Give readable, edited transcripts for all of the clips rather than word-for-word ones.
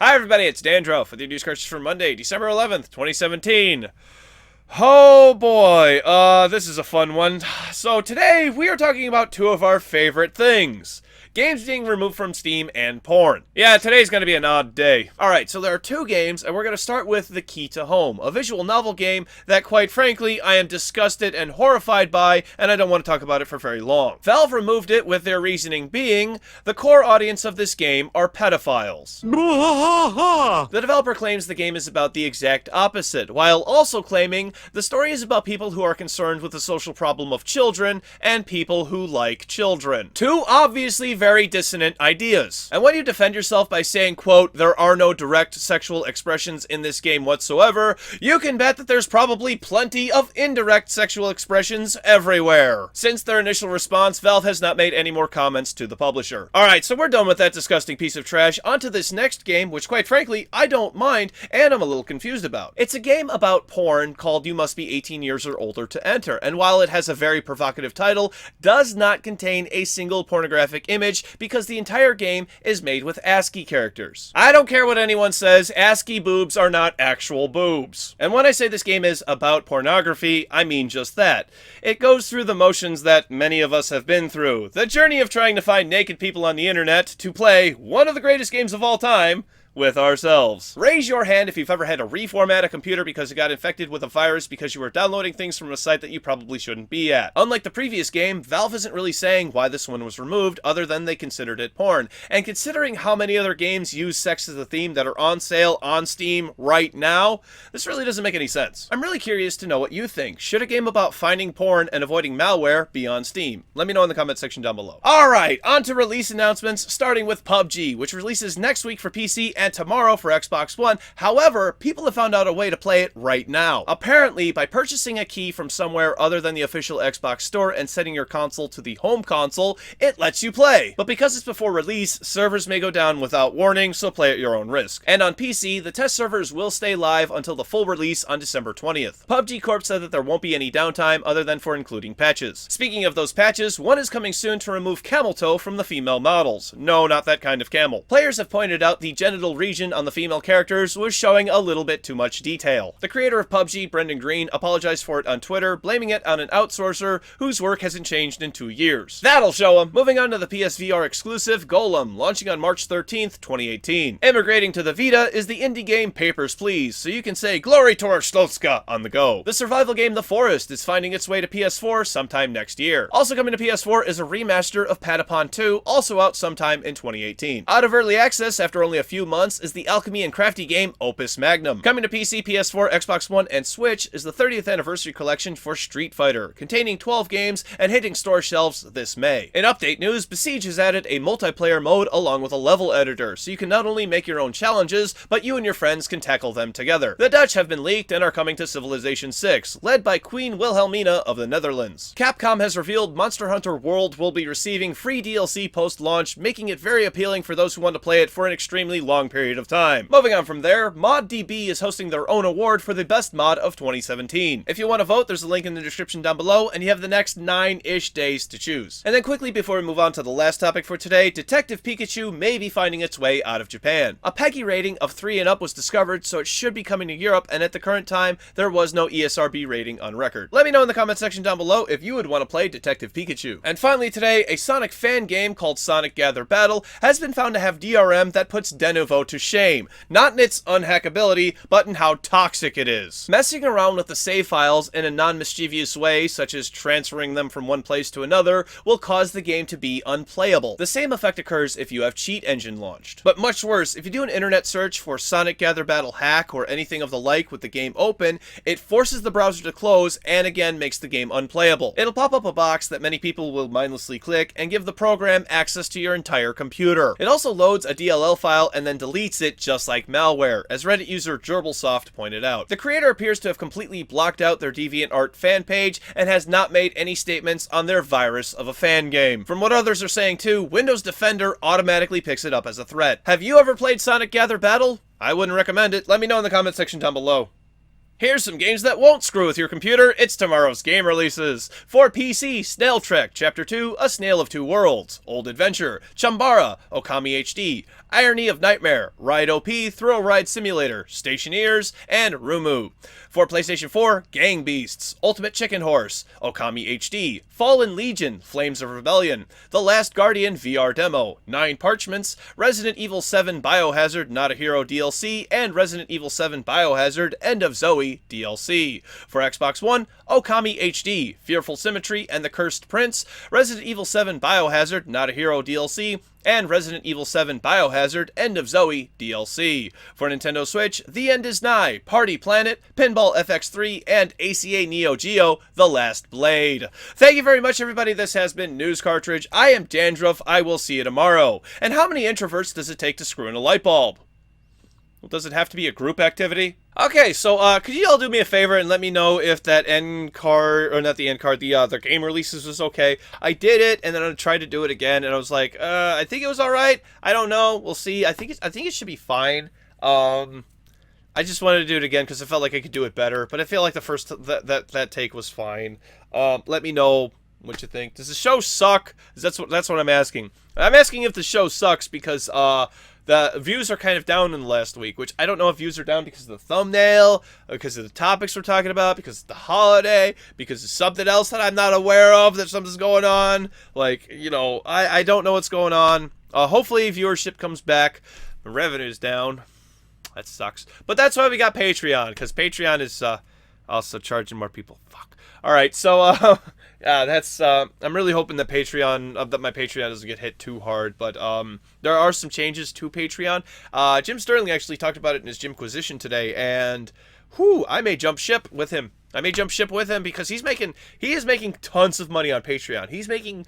Hi everybody, it's Dandro for the news Cartridge for Monday, December 11th, 2017. Oh boy, this is a fun one. So today, we are talking about two of our favorite things. Games being removed from Steam and porn. Yeah, today's gonna be an odd day. Alright, so there are two games, and we're gonna start with The Key to Home, a visual novel game that, quite frankly, I am disgusted and horrified by, and I don't want to talk about it for very long. Valve removed it with their reasoning being, the core audience of this game are pedophiles. The developer claims the game is about the exact opposite, while also claiming the story is about people who are concerned with the social problem of children, and people who like children. Two obviously very dissonant ideas. And when you defend yourself by saying, quote, there are no direct sexual expressions in this game whatsoever, you can bet that there's probably plenty of indirect sexual expressions everywhere. Since their initial response, Valve has not made any more comments to the publisher. Alright, so we're done with that disgusting piece of trash. On to this next game, which quite frankly, I don't mind, and I'm a little confused about. It's a game about porn called You Must Be 18 Years or Older to Enter, and while it has a very provocative title, does not contain a single pornographic image because the entire game is made with ASCII characters. I don't care what anyone says, ASCII boobs are not actual boobs. And when I say this game is about pornography, I mean just that. It goes through the motions that many of us have been through. The journey of trying to find naked people on the internet to play one of the greatest games of all time with ourselves. Raise your hand if you've ever had to reformat a computer because it got infected with a virus because you were downloading things from a site that you probably shouldn't be at. Unlike the previous game, Valve isn't really saying why this one was removed other than they considered it porn. And considering how many other games use sex as a theme that are on sale on Steam right now, this really doesn't make any sense. I'm really curious to know what you think. Should a game about finding porn and avoiding malware be on Steam? Let me know in the comment section down below. Alright, on to release announcements, starting with PUBG, which releases next week for PC and tomorrow for Xbox One. However, people have found out a way to play it right now. Apparently, by purchasing a key from somewhere other than the official Xbox store and setting your console to the home console, it lets you play. But because it's before release, servers may go down without warning, so play at your own risk. And on PC, the test servers will stay live until the full release on December 20th. PUBG Corp said that there won't be any downtime other than for including patches. Speaking of those patches, one is coming soon to remove camel toe from the female models. No, not that kind of camel. Players have pointed out the genital region on the female characters was showing a little bit too much detail. The creator of PUBG, Brendan Green, apologized for it on Twitter, blaming it on an outsourcer whose work hasn't changed in 2 years. That'll show him! Moving on to the PSVR exclusive, Golem, launching on March 13th, 2018. Immigrating to the Vita is the indie game Papers, Please, so you can say Glory to Arstotzka on the go. The survival game The Forest is finding its way to PS4 sometime next year. Also coming to PS4 is a remaster of Patapon 2, also out sometime in 2018. Out of early access after only a few months is the alchemy and crafty game Opus Magnum. Coming to PC, PS4, Xbox One, and Switch is the 30th anniversary collection for Street Fighter, containing 12 games and hitting store shelves this May. In update news, Besige has added a multiplayer mode along with a level editor, so you can not only make your own challenges, but you and your friends can tackle them together. The Dutch have been leaked and are coming to Civilization 6, led by Queen Wilhelmina of the Netherlands. Capcom has revealed Monster Hunter World will be receiving free DLC post-launch, making it very appealing for those who want to play it for an extremely long period of time. Moving on from there, ModDB is hosting their own award for the best mod of 2017. If you want to vote, there's a link in the description down below, and you have the next 9-ish days to choose. And then quickly before we move on to the last topic for today, Detective Pikachu may be finding its way out of Japan. A PEGI rating of 3 and up was discovered, so it should be coming to Europe, and at the current time, there was no ESRB rating on record. Let me know in the comment section down below if you would want to play Detective Pikachu. And finally today, a Sonic fan game called Sonic Gather Battle has been found to have DRM that puts Denuvo to shame. Not in its unhackability, but in how toxic it is. Messing around with the save files in a non-mischievous way, such as transferring them from one place to another, will cause the game to be unplayable. The same effect occurs if you have Cheat Engine launched. But much worse, if you do an internet search for Sonic Gather Battle hack or anything of the like with the game open, it forces the browser to close and again makes the game unplayable. It'll pop up a box that many people will mindlessly click and give the program access to your entire computer. It also loads a DLL file and then deletes it just like malware, as Reddit user Gerbilsoft pointed out. The creator appears to have completely blocked out their DeviantArt fan page and has not made any statements on their virus of a fan game. From what others are saying too, Windows Defender automatically picks it up as a threat. Have you ever played Sonic Gather Battle? I wouldn't recommend it. Let me know in the comment section down below. Here's some games that won't screw with your computer. It's tomorrow's game releases. For PC, Snail Trek, Chapter 2, A Snail of Two Worlds, Old Adventure, Chambara, Okami HD, Irony of Nightmare, Ride OP, Thrill Ride Simulator, Stationeers, and Rumu. For PlayStation 4, Gang Beasts, Ultimate Chicken Horse, Okami HD, Fallen Legion, Flames of Rebellion, The Last Guardian VR Demo, 9 Parchments, Resident Evil 7 Biohazard Not a Hero DLC, and Resident Evil 7 Biohazard End of Zoe DLC. For Xbox One, Okami HD, Fearful Symmetry and the Cursed Prince, Resident Evil 7 Biohazard Not a Hero DLC, and Resident Evil 7 Biohazard End of Zoe DLC. For Nintendo Switch, The End is Nigh, Party Planet, Pinball FX3, and ACA Neo Geo, The Last Blade. Thank you very much, everybody. This has been News Cartridge. I am Dandruff. I will see you tomorrow. And how many introverts does it take to screw in a light bulb? Well, does it have to be a group activity? Okay, so could you all do me a favor and let me know if that end card, or not the end card, the game releases was okay? I did it, and then I tried to do it again, and I was like, I think it was all right. I don't know. We'll see. I think it should be fine. I just wanted to do it again because I felt like I could do it better, but I feel like the first that take was fine. Let me know what you think. Does the show suck? That's what I'm asking. I'm asking if the show sucks because the views are kind of down in the last week, which I don't know if views are down because of the thumbnail, because of the topics we're talking about, because of the holiday, because of something else that I'm not aware of, that something's going on. Like, you know, I don't know what's going on. Hopefully viewership comes back. The revenue's down. That sucks. But that's why we got Patreon, because Patreon is also charging more people. Fuck. Alright, so that's I'm really hoping that that my Patreon doesn't get hit too hard, but there are some changes to Patreon. Jim Sterling actually talked about it in his Jimquisition today, and I may jump ship with him. Because he is making tons of money on Patreon. He's making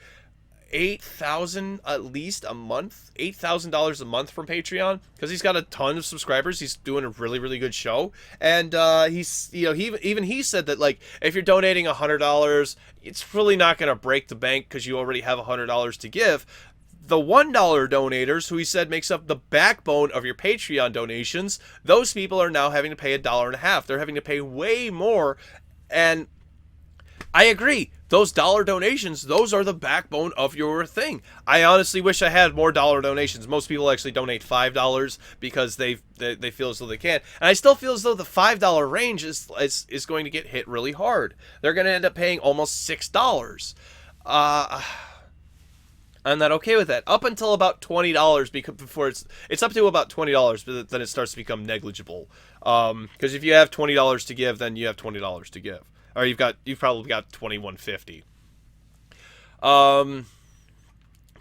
$8,000 at least a month, $8,000 a month from Patreon, because he's got a ton of subscribers. He's doing a really, really good show, and he's, you know, he said that, like, if you're donating $100, it's really not going to break the bank because you already have $100 to give. The $1 donators, who he said makes up the backbone of your Patreon donations, those people are now having to pay $1.50. They're having to pay way more, and I agree. Those dollar donations, those are the backbone of your thing. I honestly wish I had more dollar donations. Most people actually donate $5 because they feel as though they can. And I still feel as though the $5 range is going to get hit really hard. They're going to end up paying almost $6. I'm not okay with that. Up until about $20, before it's up to about $20, but then it starts to become negligible. Because if you have $20 to give, then you have $20 to give. Or you've probably got $21.50.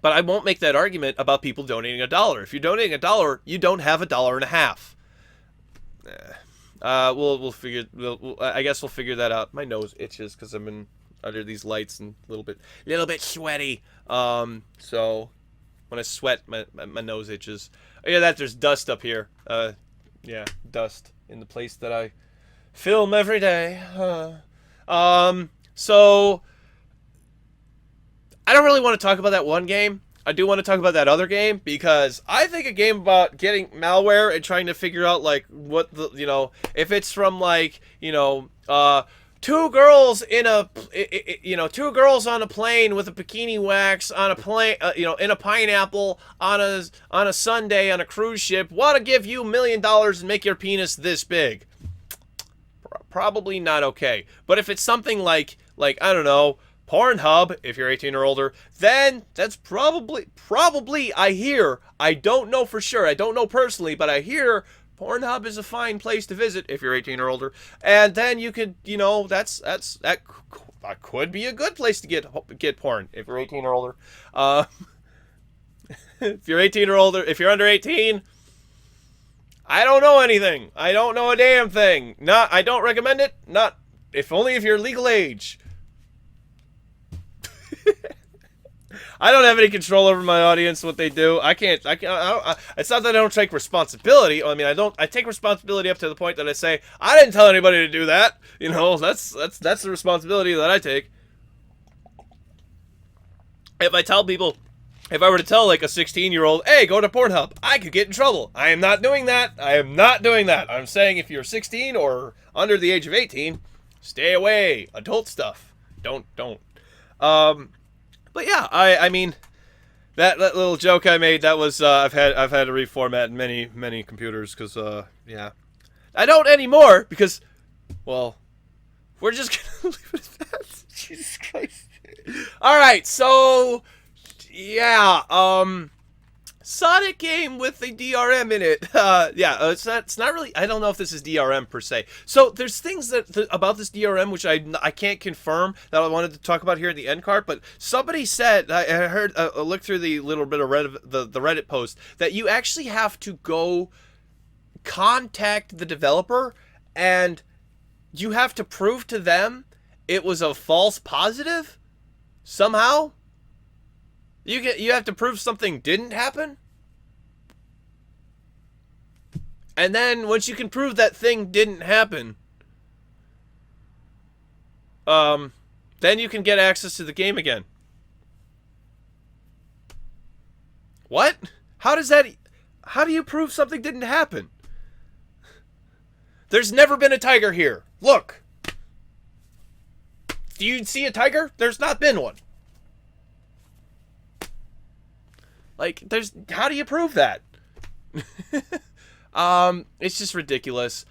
But I won't make that argument about people donating $1. If you're donating $1, you don't have $1.50. We'll figure. I guess we'll figure that out. My nose itches because I'm under these lights and a little bit sweaty. So when I sweat, my nose itches. Oh yeah, there's dust up here. Yeah, dust in the place that I film every day. So I don't really want to talk about that one game. I do want to talk about that other game, because I think a game about getting malware and trying to figure out, like, what the, you know, if it's from, like, you know, two girls on a plane with a bikini wax on a plane, in a pineapple on a Sunday on a cruise ship, want to give you $1 million and make your penis this big. Probably not okay. But if it's something like I don't know, Pornhub, if you're 18 or older, then that's probably I hear, I don't know for sure, I don't know personally, but I hear Pornhub is a fine place to visit if you're 18 or older. And then you could, you know, that could be a good place to get porn if you're 18 or older. If you're 18 or older, if you're under 18, I don't know anything. I don't know a damn thing. I don't recommend it. Only if you're legal age. I don't have any control over my audience, what they do. I can't, it's not that I don't take responsibility. I mean, I take responsibility up to the point that I say, I didn't tell anybody to do that. You know, that's the responsibility that I take. If I tell people, If I were to tell, like, a 16-year-old, hey, go to Pornhub, I could get in trouble. I am not doing that. I am not doing that. I'm saying if you're 16 or under the age of 18, stay away. Adult stuff. Don't. But yeah, I mean, that little joke I made, that was, I've had to reformat many computers, because, yeah. I don't anymore, because, well, we're just gonna leave it at that. Jesus Christ. Alright, so... yeah, Sonic game with a DRM in it. Yeah, it's not really, I don't know if this is DRM per se. So there's things about this DRM which I can't confirm that I wanted to talk about here in the end card, but somebody said, I heard, look through the little bit of the Reddit post, that you actually have to go contact the developer and you have to prove to them it was a false positive somehow. You have to prove something didn't happen? And then, once you can prove that thing didn't happen, then you can get access to the game again. What? How do you prove something didn't happen? There's never been a tiger here. Look. Do you see a tiger? There's not been one. Like, how do you prove that? It's just ridiculous.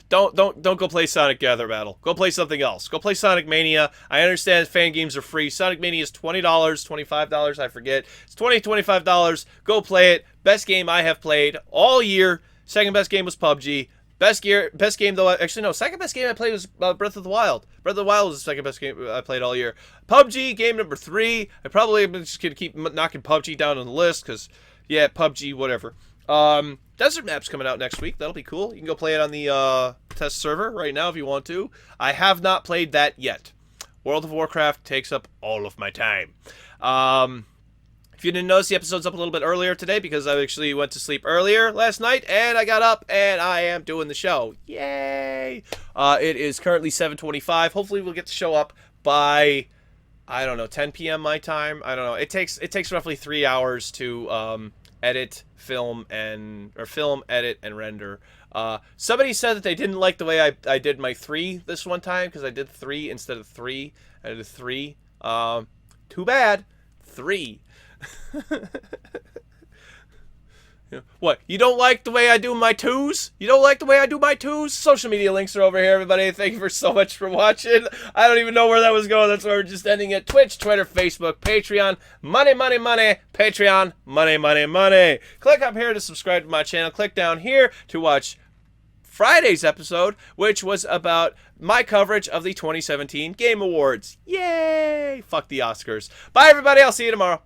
Don't go play Sonic Gather Battle. Go play something else. Go play Sonic Mania. I understand fan games are free. Sonic Mania is $20, $25, I forget. It's $20, $25. Go play it. Best game I have played all year. Second best game was PUBG. Best game, though, actually, no, second best game I played was Breath of the Wild. Breath of the Wild was the second best game I played all year. PUBG, game number 3. I probably am just going to keep knocking PUBG down on the list, because, yeah, PUBG, whatever. Desert Map's coming out next week. That'll be cool. You can go play it on the test server right now if you want to. I have not played that yet. World of Warcraft takes up all of my time. If you didn't notice, the episode's up a little bit earlier today because I actually went to sleep earlier last night, and I got up, and I am doing the show. Yay! It is currently 7:25. Hopefully we'll get the show up by, I don't know, 10 p.m. my time. I don't know. It takes roughly 3 hours to edit, film, edit, and render. Somebody said that they didn't like the way I did my 3 this one time, because I did 3 instead of 3. I did 3. Too bad. 3. What? You don't like the way I do my 2s? You don't like the way I do my 2s? Social media links are over here, everybody. Thank you so much for watching. I don't even know where that was going. That's why we're just ending it. Twitch, Twitter, Facebook, Patreon. Money, money, money. Patreon. Money, money, money. Click up here to subscribe to my channel. Click down here to watch Friday's episode, which was about my coverage of the 2017 Game Awards. Yay! Fuck the Oscars. Bye, everybody. I'll see you tomorrow.